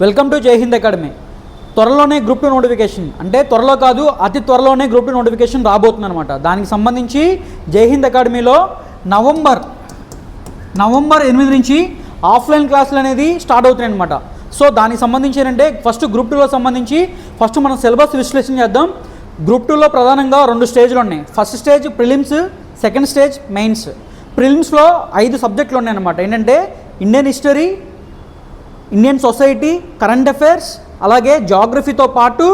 Welcome to జై Hind academy. త్వరలోనే group 2 notification, అంటే త్వరలో కాదు అతి త్వరలోనే గ్రూప్ 2 నోటిఫికేషన్ రాబోతుంది అనమాట. దానికి సంబంధించి జై హింద్ అకాడమీలో నవంబర్ 8 నుంచి ఆఫ్లైన్ క్లాసులు అనేది స్టార్ట్ అవుతున్నాయి అనమాట. సో దానికి సంబంధించి ఏంటంటే ఫస్ట్ గ్రూప్ 2లో సంబంధించి ఫస్ట్ మనం సిలబస్ విశ్లేషణ చేద్దాం. గ్రూప్ 2లో ప్రధానంగా 2 స్టేజ్లు ఉన్నాయి. First stage prelims, second stage mains. ప్రిలిమ్స్లో 5 సబ్జెక్టులు ఉన్నాయి అనమాట. ఏంటంటే Indian history, Indian society, current affairs, అలాగే జాగ్రఫీతో పాటు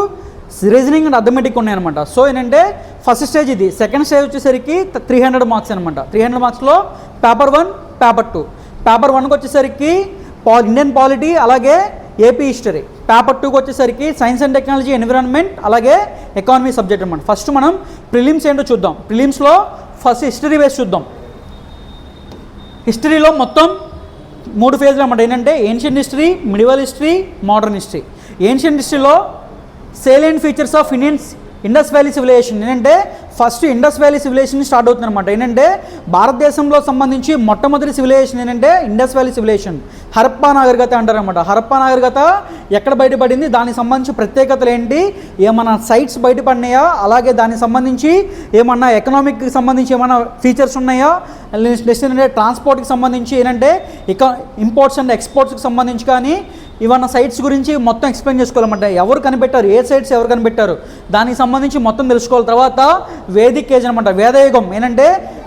రీజనింగ్ అండ్ అథమెటిక్ ఉన్నాయన్నమాట. సో ఏంటంటే ఫస్ట్ స్టేజ్ ఇది. సెకండ్ స్టేజ్ వచ్చేసరికి 300 మార్క్స్ అనమాట. 300 మార్క్స్లో పేపర్ 1, పేపర్ 2. పేపర్ 1కి వచ్చేసరికి ఇండియన్ పాలిటీ, అలాగే ఏపీ హిస్టరీ. పేపర్ 2కి వచ్చేసరికి సైన్స్ అండ్ టెక్నాలజీ, ఎన్విరాన్మెంట్, అలాగే ఎకానమీ సబ్జెక్ట్ అనమాట. ఫస్ట్ మనం ప్రిలిమ్స్ ఏంటో చూద్దాం. ప్రిలిమ్స్లో ఫస్ట్ హిస్టరీ బేస్ చూద్దాం. హిస్టరీలో మొత్తం 3 ఫేజ్లు అనమాట. ఏంటంటే ancient history, medieval history, modern history. Ancient హిస్టరీలో salient features of Indus valley civilisation. ఏంటంటే first Indus valley civilisation start అవుతుంది అనమాట. ఏంటంటే భారతదేశంలో సంబంధించి మొట్టమొదటి సివిలైజేషన్ ఏంటంటే ఇండస్ వ్యాలీ సివిలైజేషన్. హరప్పా నాగరికత అంటారనమాట. హరప్పా నాగరికత ఎక్కడ బయటపడింది, దానికి సంబంధించి ప్రత్యేకతలు ఏంటి, ఏమన్నా సైట్స్ బయటపడినాయా, అలాగే దానికి సంబంధించి ఏమన్నా ఎకనామిక్కి సంబంధించి ఏమన్నా ఫీచర్స్ ఉన్నాయా, నెక్స్ట్ ఏంటంటే ట్రాన్స్పోర్ట్కి సంబంధించి ఏంటంటే ఇంపోర్ట్స్ అండ్ ఎక్స్పోర్ట్స్కి సంబంధించి కానీ ఇవన్న సైట్స్ గురించి మొత్తం ఎక్స్ప్లెయిన్ చేసుకోవాలన్నమాట. ఎవరు కనిపెట్టారు, ఏ సైట్స్ ఎవరు కనిపెట్టారు, దానికి సంబంధించి మొత్తం తెలుసుకోవాలి. తర్వాత వేదిక్ ఏజ్ అనమాట. వేదయుగం ఏంటంటే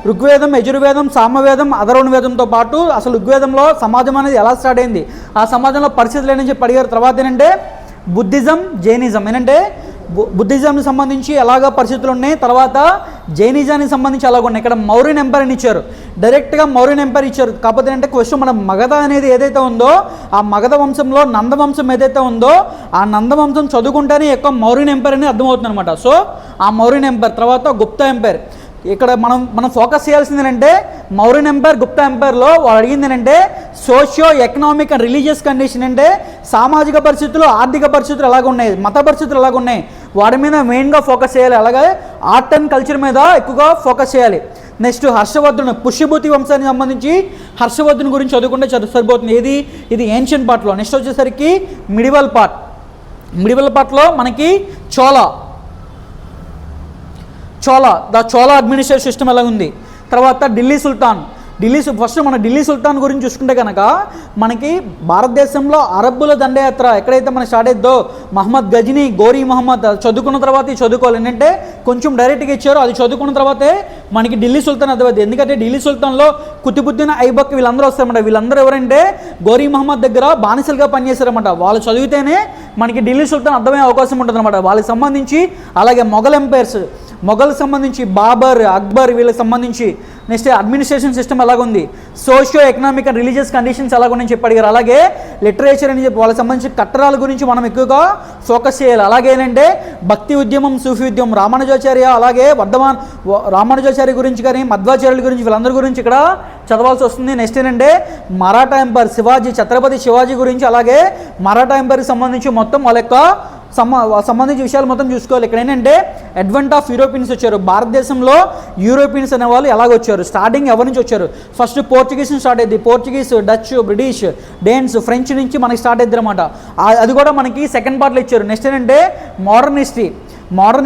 ఋగ్వేదం, యజుర్వేదం, సామవేదం, అధర్వణ వేదంతో పాటు అసలు ఋగ్వేదంలో సమాజం అనేది ఎలా స్టార్ట్ అయింది, ఆ సమాజంలో పరిస్థితులు ఏంటని చెప్పి అడిగారు. తర్వాత ఏంటంటే బుద్ధిజం, జైనిజం. ఏంటంటే బుద్ధిజంకి సంబంధించి ఎలాగ పరిస్థితులు ఉన్నాయి, తర్వాత జైనిజానికి సంబంధించి అలాగ ఉన్నాయి. ఇక్కడ మౌర్యన్ ఎంపైర్ అని ఇచ్చారు, డైరెక్ట్గా మౌర్యన్ ఎంపైర్ ఇచ్చారు. కాకపోతే ఏంటంటే క్వశ్చన్ మన మగధ అనేది ఏదైతే ఉందో ఆ మగధ వంశంలో నందవంశం ఏదైతే ఉందో ఆ నందవంశం చదువుకుంటేనే ఎక్కువ మౌర్యన్ ఎంపైర్ అని అర్థమవుతుంది అనమాట. సో ఆ మౌర్యన్ ఎంపైర్, తర్వాత గుప్తా ఎంపైర్. ఇక్కడ మనం ఫోకస్ చేయాల్సింది ఏంటంటే మౌర్యన్ ఎంపైర్, గుప్తా ఎంపైర్లో వాళ్ళు అడిగింది ఏంటంటే socio economic and religious condition. అంటే సామాజిక పరిస్థితులు, ఆర్థిక పరిస్థితులు ఎలాగ ఉన్నాయి, మత పరిస్థితులు ఎలాగ ఉన్నాయి, వాటి మీద మెయిన్గా ఫోకస్ చేయాలి. అలాగే ఆర్ట్ అండ్ కల్చర్ మీద ఎక్కువగా ఫోకస్ చేయాలి. నెక్స్ట్ హర్షవర్ధను, పుష్యభూతి వంశానికి సంబంధించి హర్షవర్ధన్ గురించి చదువుకుంటే సరిపోతుంది. ఇది ఏన్షియంట్ పార్ట్లో. నెక్స్ట్ వచ్చేసరికి మిడివల్ పార్ట్లో మనకి ద చోళా అడ్మినిస్ట్రేటివ్ సిస్టమ్ ఎలా ఉంది. తర్వాత ఫస్ట్ మన ఢిల్లీ సుల్తాన్ గురించి చూసుకుంటే కనుక మనకి భారతదేశంలో అరబ్బుల దండయాత్ర ఎక్కడైతే మనకి స్టార్ట్ అయిద్దో మహమ్మద్ గజనీ, గోరీ మహమ్మద్ చదువుకున్న తర్వాత చదువుకోవాలి. ఏంటంటే కొంచెం డైరెక్ట్గా ఇచ్చారు, అది చదువుకున్న తర్వాతే మనకి ఢిల్లీ సుల్తాన్ అర్థమైంది. ఎందుకంటే ఢిల్లీ సుల్తాన్లో కుతుబుద్దీన్ ఐబక్ వీళ్ళందరూ వస్తారన్నమాట. వీళ్ళందరూ ఎవరంటే గోరీ మహమ్మద్ దగ్గర బానిసలుగా పనిచేశారన్నమాట. వాళ్ళు చదివితేనే మనకి ఢిల్లీ సుల్తాన్ అర్థమయ్యే అవకాశం ఉంటుంది అనమాట. వాళ్ళకి సంబంధించి అలాగే మొఘల్కి సంబంధించి బాబర్, అక్బర్ వీళ్ళకి సంబంధించి నెక్స్ట్ అడ్మినిస్ట్రేషన్ సిస్టమ్ ఎలాగుంది, socio economic and religious conditions ఎలాగున్నాయని చెప్పి అడిగారు. అలాగే లిటరేచర్ అని చెప్పి వాళ్ళకి సంబంధించి కట్టడాల గురించి మనం ఎక్కువగా ఫోకస్ చేయాలి. అలాగే ఏంటంటే భక్తి ఉద్యమం, సూఫీ ఉద్యమం, రామానుజాచార్య, అలాగే రామానుజాచార్య గురించి కానీ మధ్వాచార్యుల గురించి వీళ్ళందరి గురించి ఇక్కడ చదవాల్సి వస్తుంది. నెక్స్ట్ ఏంటంటే మరాఠా ఎంపైర్, ఛత్రపతి శివాజీ గురించి, అలాగే మరాఠా ఎంపైర్కి సంబంధించి మొత్తం వాళ్ళ యొక్క సంబంధించిన విషయాలు మొత్తం చూసుకోవాలి. ఇక్కడ ఏంటంటే అడ్వెంట్ ఆఫ్ యూరోపియన్స్ వచ్చారు. భారతదేశంలో యూరోపియన్స్ అనే వాళ్ళు ఎలాగ వచ్చారు, స్టార్టింగ్ ఎవరి నుంచి వచ్చారు, ఫస్ట్ పోర్చుగీస్ నుంచి స్టార్ట్ అయింది. పోర్చుగీస్, డచ్, బ్రిటిష్, డేన్స్, ఫ్రెంచ్ నుంచి మనకి స్టార్ట్ అయింది అనమాట. అది కూడా మనకి సెకండ్ పార్ట్లో ఇచ్చారు. నెక్స్ట్ ఏంటంటే మోడర్న్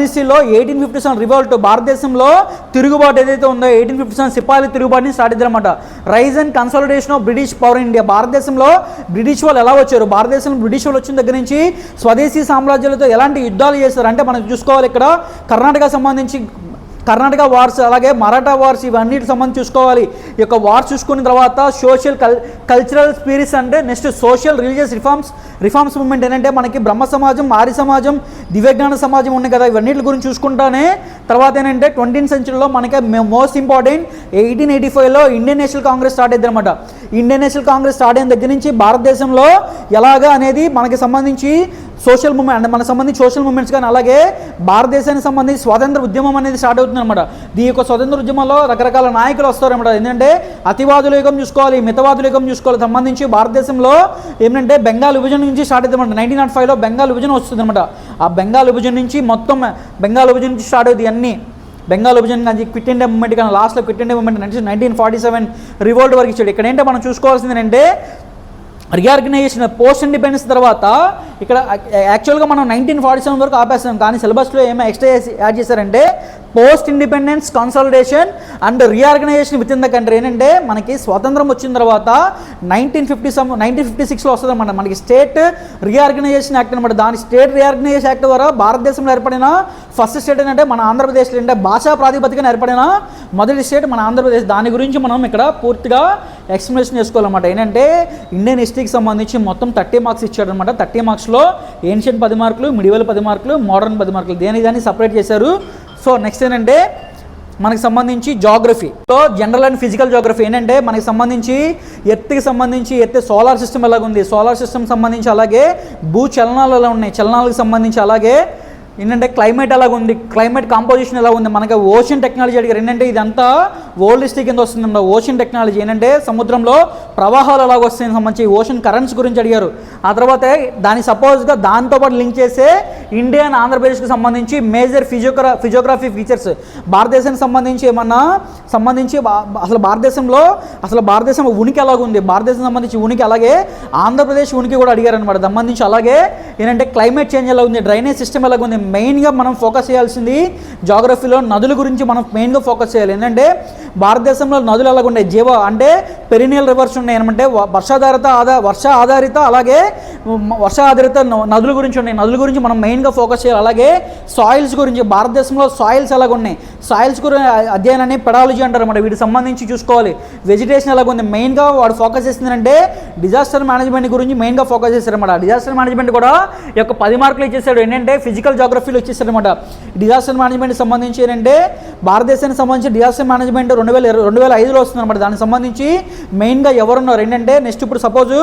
హిస్టరీలో 1857 రివోల్ట్, భారతదేశంలో తిరుగుబాటు ఏదైతే ఉందో 1857 సిపాయిల తిరుగుబాటుని స్టార్ట్ అయింది అనమాట. Rise and consolidation of British power in India. భారతదేశంలో బ్రిటిష్ వాళ్ళు ఎలా వచ్చారు, భారతదేశంలో బ్రిటిష్ వాళ్ళు వచ్చిన దగ్గర నుంచి స్వదేశీ సామ్రాజ్యాలతో ఎలాంటి యుద్ధాలు చేస్తారు అంటే మనం చూసుకోవాలి. ఇక్కడ కర్ణాటక వార్స్, అలాగే మరాఠా వార్స్, ఇవన్నిటికి సంబంధించి చూసుకోవాలి. ఈ యొక్క వార్స్ చూసుకున్న తర్వాత సోషల్ కల్చరల్ స్పిరిట్స్ అంటే next social religious reforms movement. ఏంటంటే మనకి బ్రహ్మ సమాజం, ఆర్య సమాజం, దివ్యజ్ఞాన సమాజం ఉన్నాయి కదా, ఇవన్నిటి గురించి చూసుకుంటానే తర్వాత ఏంటంటే 20th సెంచరీలో మనకి మోస్ట్ ఇంపార్టెంట్ 1885లో ఇండియన్ నేషనల్ కాంగ్రెస్ స్టార్ట్ అయింది అనమాట. ఇండియన్ నేషనల్ కాంగ్రెస్ స్టార్ట్ అయిన దగ్గర నుంచి భారతదేశంలో ఎలాగా అనేది మనకి సంబంధించి సోషల్ మూమెంట్ అంటే మనకు సంబంధించి సోషల్ మూమెంట్స్ కానీ అలాగే భారతదేశానికి సంబంధించి స్వాతంత్ర ఉద్యమం అనేది స్టార్ట్ అవుతుంది అనమాట. ఈ యొక్క స్వతంత్ర ఉద్యమంలో రకరకాల నాయకులు వస్తారన్నమాట. ఏంటంటే అతివాదుల యుగం చూసుకోవాలి, మితవాదుల యుగం చూసుకోవాలి. సంబంధించి భారతదేశంలో ఏంటంటే బెంగాల్ విభజన నుంచి స్టార్ట్ అవుతుంది అనమాట. 1905లో బెంగాల్ విభజన వస్తుంది అనమాట. ఆ బెంగాల్ విభజన నుంచి స్టార్ట్ అవుతుంది అన్నీ. బెంగాల్ విభజన కానీ క్విట్ ఇండియా మూమెంట్ కానీ లాస్ట్లో క్విట్ ఇండియా మూమెంట్ 1947 రివోల్ట్ వరకు ఇచ్చాడు. ఇక్కడ ఏంటంటే మనం చూసుకోవాల్సింది ఏంటంటే రీఆర్గనైజేషన్ పోస్ట్ ఇండిపెండెన్స్ తర్వాత ఇక్కడ యాక్చువల్గా మనం 1947 వరకు ఆపేస్తాం, కానీ సిలబస్లో ఏమో ఎక్స్ట్రా యాడ్ చేశారంటే post independence consolidation and reorganisation with in the country. ఏంటంటే మనకి స్వాతంత్రం వచ్చిన తర్వాత 1956లో వస్తుంది అన్నమాట మనకి స్టేట్ రీఆర్గనైజేషన్ యాక్ట్ అనమాట. దాని స్టేట్ రీఆర్గనైజేషన్ యాక్ట్ ద్వారా భారతదేశంలో ఏర్పడిన ఫస్ట్ స్టేట్ ఏంటంటే మన ఆంధ్రప్రదేశ్లో, అంటే భాషా ప్రాతిపదికన ఏర్పడిన మొదటి స్టేట్ మన ఆంధ్రప్రదేశ్. దాని గురించి మనం ఇక్కడ పూర్తిగా ఎక్స్ప్లెనేషన్ చేసుకోవాలన్నమాట. ఏంటంటే ఇండియన్ హిస్టరీకి సంబంధించి మొత్తం 30 మార్క్స్ ఇచ్చాడనమాట. 30 మార్క్స్లో ఏన్షియంట్ 10 మార్కులు, మిడివల్ 10 మార్కులు, మోడర్న్ 10 మార్కులు, దాన్ని సపరేట్ చేశారు. సో నెక్స్ట్ ఏంటంటే మనకి సంబంధించి జాగ్రఫీలో జనరల్ అండ్ ఫిజికల్ జాగ్రఫీ ఏంటంటే మనకి సంబంధించి ఎర్త్కి సంబంధించి సోలార్ సిస్టమ్ ఎలాగ ఉంది, సోలార్ సిస్టమ్ సంబంధించి, అలాగే భూ చలనాలు ఎలా ఉన్నాయి, చలనాలకు సంబంధించి, అలాగే ఏంటంటే క్లైమేట్ ఎలాగ ఉంది, క్లైమేట్ కాంపోజిషన్ ఎలా ఉంది, మనకి ఓషన్ టెక్నాలజీ అడిగారు. ఏంటంటే ఇదంతా వరల్డ్ హిస్టరీ కింద వస్తుంది. ఓషన్ టెక్నాలజీ ఏంటంటే సముద్రంలో ప్రవాహాలు ఎలాగ వస్తాయని సంబంధించి ఓషన్ కరెంట్స్ గురించి అడిగారు. ఆ తర్వాత దాని సపోజ్గా దాంతోపాటు లింక్ చేసే ఇండియా అండ్ ఆంధ్రప్రదేశ్కి సంబంధించి మేజర్ ఫిజియోగ్రఫీ ఫీచర్స్, భారతదేశానికి సంబంధించి ఏమన్నా అసలు భారతదేశం ఉనికి ఎలాగుంది, భారతదేశం సంబంధించి ఉనికి, అలాగే ఆంధ్రప్రదేశ్ ఉనికి కూడా అడిగారు అనమాట సంబంధించి. అలాగే ఏంటంటే క్లైమేట్ చేంజ్ ఎలా ఉంది, డ్రైనేజ్ సిస్టమ్ ఎలాగుంది. మెయిన్గా మనం ఫోకస్ చేయాల్సింది జాగ్రఫీలో నదుల గురించి మనం మెయిన్గా ఫోకస్ చేయాలి. ఏంటంటే భారతదేశంలో నదులు ఎలాగున్నాయి, అంటే పెరినియల్ రివర్స్ ఉన్నాయి అనమాట. వర్ష ఆధారిత అలాగే వర్ష ఆధారిత నదుల గురించి ఉన్నాయి. నదుల గురించి మనం మెయిన్గా ఫోకస్ చేయాలి. అలాగే సాయిల్స్ గురించి, భారతదేశంలో సాయిల్స్ ఎలాగున్నాయి, సాయిల్స్ గురించి అధ్యయనాన్ని పెడాలజీ అంటారు అన్నమాట. వీటికి సంబంధించి చూసుకోవాలి. వెజిటేషన్ ఎలాగుంది, మెయిన్గా వాడు ఫోకస్ చేసిందంటే డిజాస్టర్ మేనేజ్మెంట్ గురించి మెయిన్గా ఫోకస్ చేశారన్నమాట. డిజాస్టర్ మేనేజ్మెంట్ కూడా ఈ యొక్క 10 మార్కులు ఇచ్చేసాడు. ఏంటంటే ఫిజికల్ జాగ్రఫీలో ఇచ్చేసారనమాట. డిజాస్టర్ మేనేజ్మెంట్ సంబంధించి ఏంటంటే భారతదేశానికి సంబంధించి డిజాస్టర్ మేనేజ్మెంట్ 2005లో వస్తుంది అనమాట. దానికి సంబంధించి మెయిన్గా ఎవరున్నారు ఏంటంటే నెక్స్ట్ ఇప్పుడు సపోజ్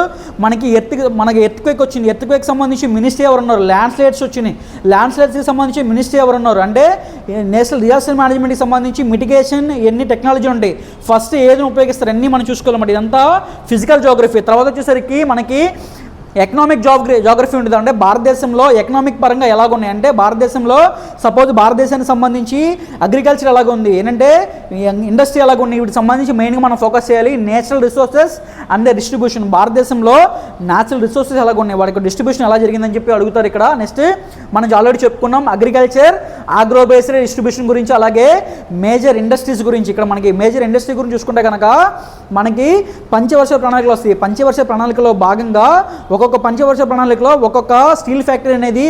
మనకి ఎర్త్క్వేక్ వచ్చింది, ఎర్త్క్వేక్ సంబంధించి మినిస్ట్రీ ఎవరున్నారు, ల్యాండ్ స్లైడ్స్ వచ్చినాయి, ల్యాండ్ స్లైడ్స్కి సంబంధించి మినిస్ట్రీ ఎవరున్నారు, అంటే నేషనల్ డిజాస్టర్ మేనేజ్మెంట్కి సంబంధించి మిటిగేషన్ ఎన్ని టెక్నాలజీ ఉంటాయి, ఫస్ట్ ఏది ఉపయోగిస్తారు అన్నీ మనం చూసుకోవాలన్నమాట. ఇదంతా ఫిజికల్ జాగ్రఫీ. తర్వాత వచ్చేసరికి మనకి ఎకనామిక్ జాగ్రఫీ ఉంటుంది. అంటే భారతదేశంలో ఎకనామిక్ పరంగా ఎలాగున్నాయి, అంటే భారతదేశంలో సపోజ్ భారతదేశానికి సంబంధించి అగ్రికల్చర్ ఎలాగుంది, ఏంటంటే ఇండస్ట్రీ ఎలాగుంది, వీటికి సంబంధించి మెయిన్గా మనం ఫోకస్ చేయాలి. Natural resources and the distribution, భారతదేశంలో న్యాచురల్ రిసోర్సెస్ ఎలాగున్నాయి, వాటికి డిస్ట్రిబ్యూషన్ ఎలా జరిగిందని చెప్పి అడుగుతారు ఇక్కడ. నెక్స్ట్ మనం ఆల్రెడీ చెప్పుకున్నాం అగ్రికల్చర్, ఆగ్రో బేస్డ్ డిస్ట్రిబ్యూషన్ గురించి, అలాగే మేజర్ ఇండస్ట్రీస్ గురించి. ఇక్కడ మనకి మేజర్ ఇండస్ట్రీ గురించి చూసుకుంటే కనుక మనకి పంచవర్ష ప్రణాళికలు వస్తాయి. పంచవర్ష ప్రణాళికలో భాగంగా ఒక్కొక్క పంచవర్ష ప్రణాళికలో ఒక్కొక్క స్టీల్ ఫ్యాక్టరీ అనేది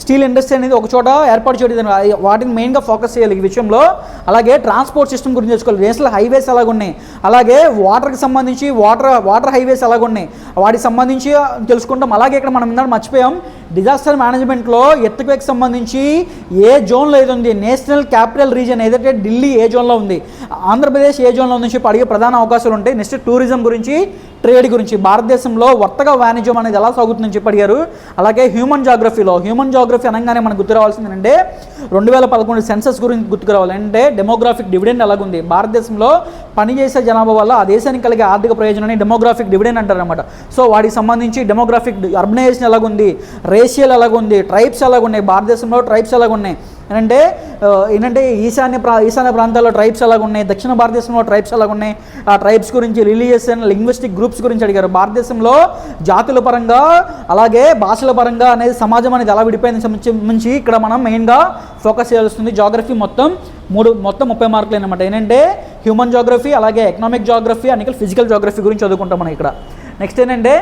స్టీల్ ఇండస్ట్రీ అనేది ఒక చోట ఏర్పాటు చేయడం, వాటిని మెయిన్గా ఫోకస్ చేయాలి ఈ విషయంలో. అలాగే ట్రాన్స్పోర్ట్ సిస్టమ్ గురించి తెలుసుకోవాలి. నేషనల్ హైవేస్ ఎలాగున్నాయి, అలాగే వాటర్కి సంబంధించి వాటర్ హైవేస్ ఎలాగున్నాయి, వాటికి సంబంధించి తెలుసుకుంటాం. అలాగే ఇక్కడ మనం ఇందాక మర్చిపోయాం, డిజాస్టర్ మేనేజ్మెంట్లో ఎర్త్క్వేక్ సంబంధించి ఏ జోన్లో ఏది ఉంది, నేషనల్ క్యాపిటల్ రీజియన్ ఏదైతే ఢిల్లీ ఏ జోన్లో ఉంది, ఆంధ్రప్రదేశ్ ఏ జోన్లో ఉందని చెప్పి అడిగే ప్రధాన అవకాశాలు ఉంటాయి. నెక్స్ట్ టూరిజం గురించి, ట్రేడ్ గురించి, భారతదేశంలో వర్తక వాణిజ్యం అనేది ఎలా సాగుతుందని చెప్పి అడిగారు. అలాగే హ్యూమన్ జాగ్రఫీ అనగానే మనకు గుర్తు రావాల్సింది అంటే 2011 సెన్సస్ గురించి గుర్తుకు రావాలి. అంటే డెమోగ్రాఫిక్ డివిడెండ్ ఎలాగుంది, భారతదేశంలో పనిచేసే జనాభా వల్ల ఆ దేశానికి కలిగే ఆర్థిక ప్రయోజనాన్ని డెమోగ్రాఫిక్ డివిడెండ్ అంటారనమాట. సో వాటికి సంబంధించి డెమోగ్రాఫిక్ అర్బనైజేషన్ ఎలాగుంది, రేషియల్ ఎలాగుంది, ట్రైబ్స్ ఎలాగున్నాయి, భారతదేశంలో ట్రైబ్స్ ఎలాగున్నాయి, ఏంటంటే ఈశాన్య ప్రాంతాల్లో ట్రైబ్స్ ఎలాగున్నాయి, దక్షిణ భారతదేశంలో ట్రైబ్స్ ఎలాగున్నాయి, ఆ ట్రైబ్స్ గురించి, రిలీజియస్ అండ్ లింగ్విస్టిక్ గ్రూప్స్ గురించి అడిగారు. భారతదేశంలో జాతుల పరంగా అలాగే భాషల పరంగా అనేది సమాజం అనేది ఎలా విడిపోయింది సంబంధించి ఇక్కడ మనం మెయిన్గా ఫోకస్ చేయాల్సింది. జాగ్రఫీ మొత్తం 30 మార్కులు అనమాట. ఏంటంటే హ్యూమన్ జాగ్రఫీ, అలాగే ఎకనామిక్ జాగ్రఫీ, అలాగే ఫిజికల్ జాగ్రఫీ గురించి చదువుకుంటాం మనం ఇక్కడ. నెక్స్ట్ ఏంటంటే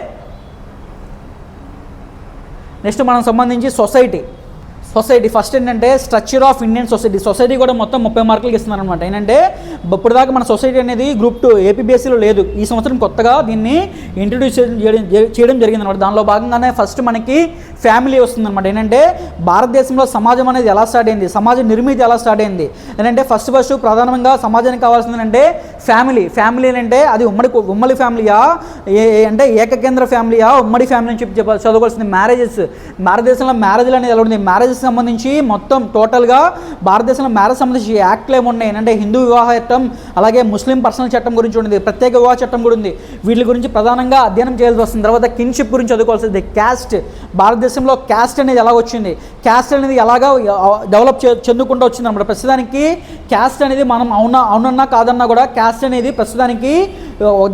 నెక్స్ట్ మనం సంబంధించి సొసైటీ ఫస్ట్ ఏంటంటే స్ట్రక్చర్ ఆఫ్ ఇండియన్ సొసైటీ కూడా మొత్తం 30 మార్కులకి ఇస్తున్నారు అనమాట. ఏంటంటే ఇప్పుడు దాకా మన సొసైటీ అనేది గ్రూప్ 2 ఏపీబీఎస్సీలో లేదు, ఈ సంవత్సరం కొత్తగా దీన్ని ఇంట్రడ్యూస్ చేయడం జరిగింది అనమాట. దానిలో భాగంగానే ఫస్ట్ మనకి ఫ్యామిలీ వస్తుందన్నమాట. ఏంటంటే భారతదేశంలో సమాజం అనేది ఎలా స్టార్ట్ అయింది, సమాజ నిర్మితి ఎలా స్టార్ట్ అయింది, ఏంటంటే ఫస్ట్ ప్రధానంగా సమాజానికి కావాల్సింది అంటే ఫ్యామిలీ అంటే అది ఉమ్మడి ఫ్యామిలీయా, అంటే ఏకకేంద్ర ఫ్యామిలీయా, ఉమ్మడి ఫ్యామిలీ అని చెప్పి చదువుకోవాల్సింది. భారతదేశంలో మ్యారేజ్లు అనేది ఎలా ఉంది, మ్యారేజెస్ సంబంధించి మొత్తం టోటల్గా భారతదేశంలో మ్యారేజ్ సంబంధించి యాక్ట్లు ఏమున్నాయి, ఏంటంటే హిందూ వివాహ చట్టం, అలాగే ముస్లిం పర్సనల్ చట్టం గురించి ఉంది, ప్రత్యేక వివాహ చట్టం కూడా ఉంది. వీటి గురించి ప్రధానంగా అధ్యయనం చేయాల్సి వస్తుంది. తర్వాత కిన్షిప్ గురించి చదువుకోవాల్సింది. క్యాస్ట్, భారతదేశంలో క్యాస్ట్ అనేది ఎలా వచ్చింది, క్యాస్ట్ అనేది ఎలాగా డెవలప్ చెందుకుంటూ వచ్చింది అన్నమాట. ప్రస్తుతానికి క్యాస్ట్ అనేది మనం అవునన్నా కాదన్నా కూడా క్యాస్ట్ అనేది ప్రస్తుతానికి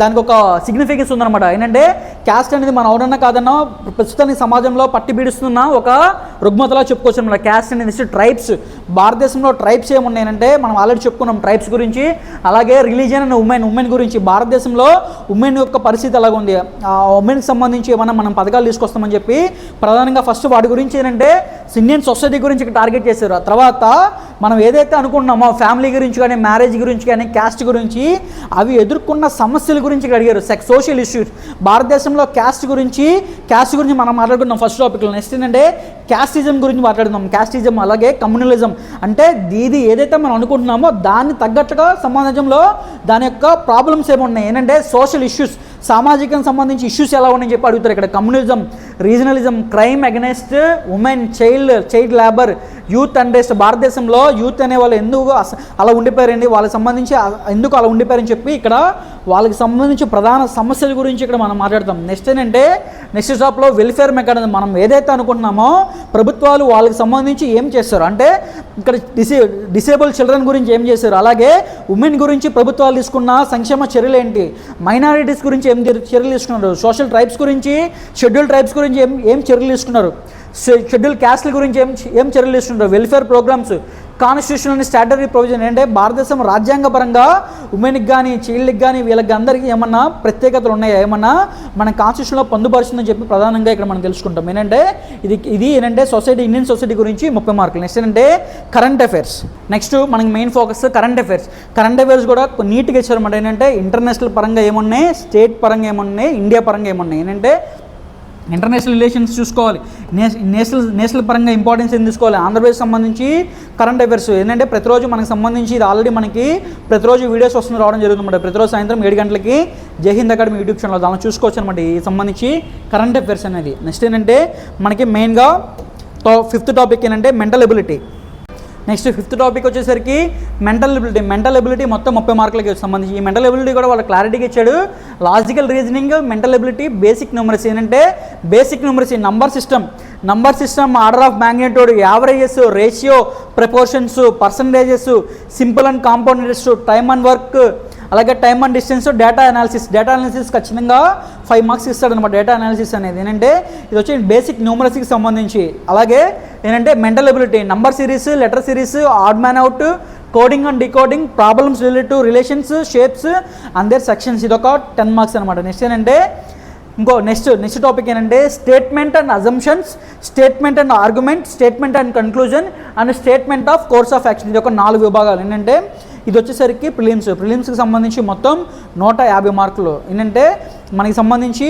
దానికి ఒక సిగ్నిఫికెన్స్ ఉందన్నమాట. ఏంటంటే క్యాస్ట్ అనేది మనం ఎవరన్నా కాదన్నా ప్రస్తుతానికి సమాజంలో పట్టి బీడుస్తున్న ఒక రుగ్మతలా చెప్పుకోవచ్చు అనమాట. క్యాస్ట్ అనేది నెక్స్ట్ ట్రైబ్స్. భారతదేశంలో ట్రైబ్స్ ఏమున్నాయంటే మనం ఆల్రెడీ చెప్పుకున్నాం ట్రైబ్స్ గురించి. అలాగే రిలీజియన్ అండ్ ఉమెన్ గురించి భారతదేశంలో ఉమెన్ యొక్క పరిస్థితి ఎలాగ ఉంది, ఆ ఉమెన్కి సంబంధించి ఏమన్నా మనం పథకాలు తీసుకొస్తామని చెప్పి ప్రధానంగా ఫస్ట్ వాటి గురించి ఏంటంటే ఇండియన్ సొసైటీ గురించి టార్గెట్ చేశారు. ఆ తర్వాత మనం ఏదైతే అనుకుంటున్నామో ఫ్యామిలీ గురించి కానీ, మ్యారేజ్ గురించి కానీ, క్యాస్ట్ గురించి అవి ఎదుర్కొన్న సమస్యల గురించి అడిగారు. Social issues. భారతదేశంలో క్యాస్ట్ గురించి మనం మాట్లాడుకున్నాం ఫస్ట్ టాపిక్లో. నెక్స్ట్ ఏంటంటే క్యాస్టిజం గురించి మాట్లాడుతున్నాం. క్యాస్టిజం అలాగే కమ్యూనలిజం. అంటే ఇది ఏదైతే మనం అనుకుంటున్నామో దాన్ని తగ్గట్టుగా సమాజంలో దాని యొక్క ప్రాబ్లమ్స్ ఏమున్నాయి ఏంటంటే సోషల్ ఇష్యూస్, సామాజికంగా సంబంధించి ఇష్యూస్ ఎలా ఉన్నాయని చెప్పి అడుగుతారు ఇక్కడ. Communism, regionalism, crime against women, child labour, youth unrest. భారతదేశంలో యూత్ అనే వాళ్ళు ఎందుకు అలా ఉండిపోయారండి, వాళ్ళకి సంబంధించి ఎందుకు అలా ఉండిపోయారని చెప్పి ఇక్కడ వాళ్ళకి సంబంధించి ప్రధాన సమస్యల గురించి ఇక్కడ మనం మాట్లాడతాం. నెక్స్ట్ ఏంటంటే నెక్స్ట్ స్టాప్లో వెల్ఫేర్ మెకానిజం. మనం ఏదైతే అనుకుంటున్నామో ప్రభుత్వాలు వాళ్ళకి సంబంధించి ఏం చేస్తారు అంటే ఇక్కడ డిసేబుల్ చిల్డ్రన్ గురించి ఏం చేశారు, అలాగే ఉమెన్ గురించి ప్రభుత్వాలు తీసుకున్న సంక్షేమ చర్యలు ఏంటి, మైనారిటీస్ గురించి ఏం చర్యలు తీసుకున్నారు, సోషల్ ట్రైబ్స్ గురించి, షెడ్యూల్ ట్రైబ్స్ గురించి ఏం చర్యలు తీసుకున్నారు, షెడ్యూల్ క్యాస్ట్ల గురించి ఏం చర్యలు తీసుకుంటారు, welfare programmes, constitution and statutory provision. అంటే భారతదేశం రాజ్యాంగపరంగా ఉమెన్కి కానీ, చైల్డ్కి కానీ, వీళ్ళకి అందరికీ ఏమన్నా ప్రత్యేకతలు ఉన్నాయా, ఏమన్నా మన కాన్స్టిట్యూషన్లో పొందుపరుస్తుందని చెప్పి ప్రధానంగా ఇక్కడ మనం తెలుసుకుంటాం. ఏంటంటే ఇది ఏంటంటే ఇండియన్ సొసైటీ గురించి 30 మార్కులు. నెక్స్ట్ ఏంటంటే కరెంట్ అఫైర్స్. నెక్స్ట్ మనకి మెయిన్ ఫోకస్ కరెంట్ అఫైర్స్ కూడా నీట్గా ఇచ్చారన్నమాట. ఏంటంటే ఇంటర్నేషనల్ పరంగా ఏమున్నాయి, స్టేట్ పరంగా ఏమున్నాయి, ఇండియా పరంగా ఏమున్నాయి. ఏంటంటే ఇంటర్నేషనల్ రిలేషన్స్ చూసుకోవాలి, నేషనల్ పరంగా ఇంపార్టెన్స్ ఏం తీసుకోవాలి, ఆంధ్రప్రదేశ్ సంబంధించి కరెంట్ అఫైర్స్ ఏంటంటే ప్రతిరోజు మనకు సంబంధించి ఇది ఆల్రెడీ మనకి ప్రతిరోజు వీడియోస్ రావడం జరుగుతుందన్నమాట. ప్రతిరోజు సాయంత్రం 7 గంటలకి జై హింద్ అకాడమీ యూట్యూబ్ ఛానల్ దాన్ని చూసుకోవచ్చు అనమాట ఈ సంబంధించి కరెంట్ అఫైర్స్ అనేది. నెక్స్ట్ ఏంటంటే మనకి మెయిన్గా 5th టాపిక్ ఏంటంటే mental ability. Next 5th topic వచ్చేసరికి మెంటల్ ఎబిలిటీ మొత్తం 30 మార్కులకి సంబంధించి. ఈ మెంటల్ ఎబిలిటీ కూడా వాళ్ళు క్లారిటీగా ఇచ్చాడు. Logical reasoning, mental ability, basic numeracy. ఏంటంటే basic numeracy number system, order of magnitude, averages, ratio, proportions, percentages, simple and compound interest, time and work, అలాగే time and distance, data analysis ఖచ్చితంగా 5 marks ఇస్తాడనమాట. Data analysis అనేది ఏంటంటే ఇది వచ్చి basic న్యూమరసీకి సంబంధించి. అలాగే ఏంటంటే mental ability, number series, letter series, odd man out, coding and decoding, problems relative relations, shapes and their sections. ఇది ఒక 10 మార్క్స్ అనమాట. నెక్స్ట్ ఏంటంటే నెక్స్ట్ టాపిక్ ఏంటంటే statement and assumptions, statement and argument, statement and conclusion and statement of course of action. ఇది ఒక 4 విభాగాలు. ఏంటంటే ఇది వచ్చేసరికి ప్రిలిమ్స్కి సంబంధించి మొత్తం 150 మార్కులు. ఏంటంటే మనకి సంబంధించి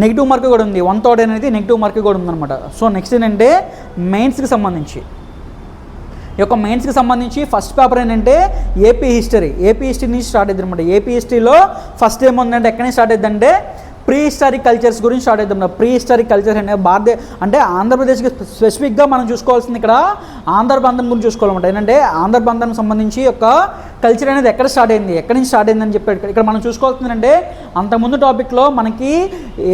నెగిటివ్ మార్క్ కూడా ఉంది, 1/3 అనేది నెగిటివ్ మార్క్ కూడా ఉందన్నమాట. సో నెక్స్ట్ ఏంటంటే మెయిన్స్కి సంబంధించి ఫస్ట్ పేపర్ ఏంటంటే ఏపీ హిస్టరీ నుంచి స్టార్ట్ అవుతుంది అనమాట. ఏపీ హిస్టరీలో ఫస్ట్ ఏముందంటే ఎక్కడి నుంచి స్టార్ట్ అవుతుందంటే ప్రీ హిస్టారిక్ కల్చర్స్ గురించి స్టార్ట్ అవుతుంది. ప్రీ హిస్టారిక్ కల్చర్స్ అంటే ఆంధ్రప్రదేశ్కి స్పెసిఫిక్గా మనం చూసుకోవాల్సింది ఇక్కడ ఆంధ్రబంధం గురించి చూసుకోవాలన్నమాట. ఏంటంటే ఆంధ్రబంధం సంబంధించి ఒక కల్చర్ అనేది ఎక్కడ స్టార్ట్ అయింది, ఎక్కడి నుంచి స్టార్ట్ అయిందని చెప్పాడు. ఇక్కడ మనం చూసుకోవాల్సిందంటే అంతకుముందు టాపిక్లో మనకి